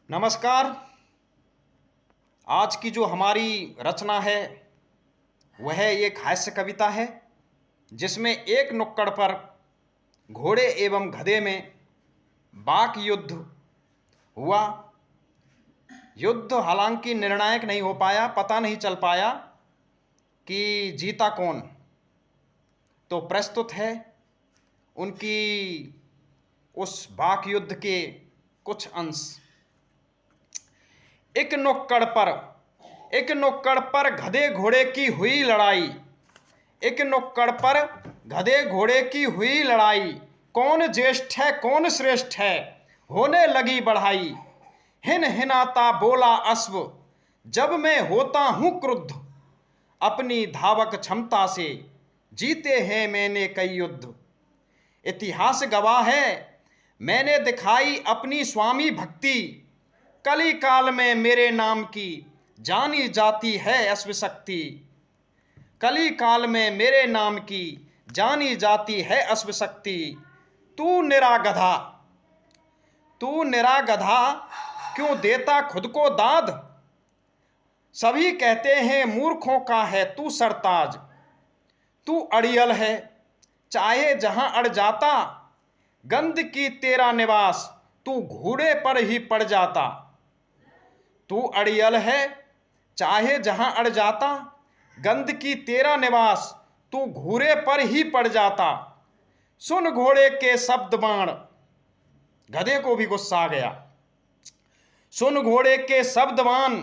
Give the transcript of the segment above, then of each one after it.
नमस्कार। आज की जो हमारी रचना है वह एक हास्य कविता है जिसमें एक नुक्कड़ पर घोड़े एवं गधे में वाक युद्ध हुआ। युद्ध हालांकि निर्णायक नहीं हो पाया, पता नहीं चल पाया कि जीता कौन। तो प्रस्तुत है उनकी उस वाक युद्ध के कुछ अंश। एक नुक्कड़ पर गधे घोड़े की हुई लड़ाई। एक नुक्कड़ पर गधे घोड़े की हुई लड़ाई। कौन ज्येष्ठ है कौन श्रेष्ठ है, होने लगी बढ़ाई। हिन हिनाता बोला अश्व, जब मैं होता हूं क्रुद्ध। अपनी धावक क्षमता से जीते हैं मैंने कई युद्ध। इतिहास गवाह है मैंने दिखाई अपनी स्वामी भक्ति। कली काल में मेरे नाम की जानी जाती है अश्वशक्ति। कली काल में मेरे नाम की जानी जाती है अश्वशक्ति। तू निरा गधा क्यों देता खुद को दाद। सभी कहते हैं मूर्खों का है तू सरताज। तू अड़ियल है चाहे जहां अड़ जाता। गंध की तेरा निवास तू घोड़े पर ही पड़ जाता। तू अड़ियल है चाहे जहां अड़ जाता। गंध की तेरा निवास तू घोड़े पर ही पड़ जाता। सुन घोड़े के शब्द बाण, गधे को भी गुस्सा आ गया। सुन घोड़े के शब्द बाण,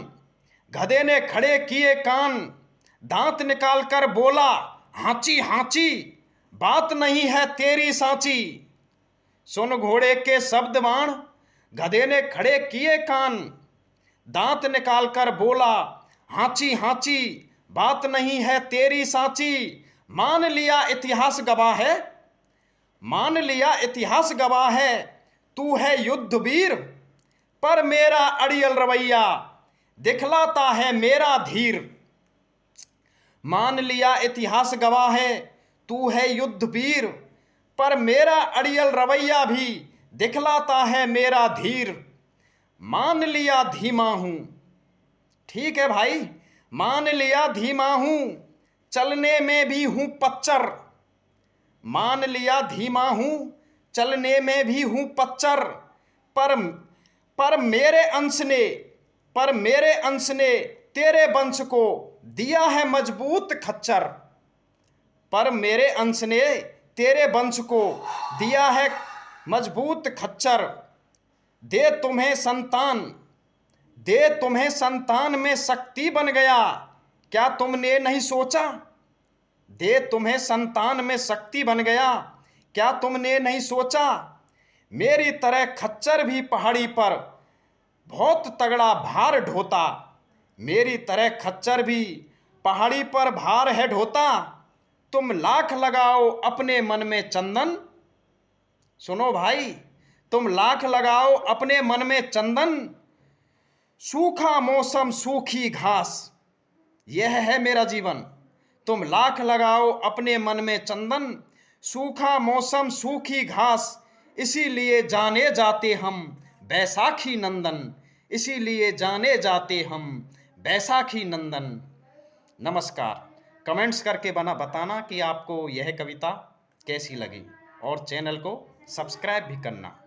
गधे ने खड़े किए कान। दांत निकाल कर बोला हांची हांची, बात नहीं है तेरी सांची। सुन घोड़े के शब्द बाण, गधे ने खड़े किए कान। दांत निकालकर बोला हांची हांची, बात नहीं है तेरी सांची। मान लिया इतिहास गवाह है, मान लिया इतिहास गवाह है। तू है युद्ध वीर, पर मेरा अड़ियल रवैया दिखलाता है मेरा धीर। मान लिया इतिहास गवाह है तू है युद्ध वीर, पर मेरा अड़ियल रवैया भी दिखलाता है मेरा धीर। मान लिया धीमा हूं, ठीक है भाई, मान लिया धीमा हूं, चलने में भी हूं पच्चर। मान लिया धीमा हूं, चलने में भी हूं पच्चर। पर मेरे अंश ने तेरे वंश को दिया है मजबूत खच्चर। पर मेरे अंश ने तेरे वंश को दिया है मजबूत खच्चर। दे तुम्हें संतान में शक्ति बन गया, क्या तुमने नहीं सोचा। दे तुम्हें संतान में शक्ति बन गया, क्या तुमने नहीं सोचा। मेरी तरह खच्चर भी पहाड़ी पर बहुत तगड़ा भार ढोता। मेरी तरह खच्चर भी पहाड़ी पर भार है ढोता। तुम लाख लगाओ अपने मन में चंदन। सुनो भाई, तुम लाख लगाओ अपने मन में चंदन। सूखा मौसम सूखी घास, यह है मेरा जीवन। तुम लाख लगाओ अपने मन में चंदन। सूखा मौसम सूखी घास, इसीलिए जाने जाते हम बैसाखी नंदन। इसीलिए जाने जाते हम बैसाखी नंदन। नमस्कार। कमेंट्स करके बताना कि आपको यह कविता कैसी लगी और चैनल को सब्सक्राइब भी करना।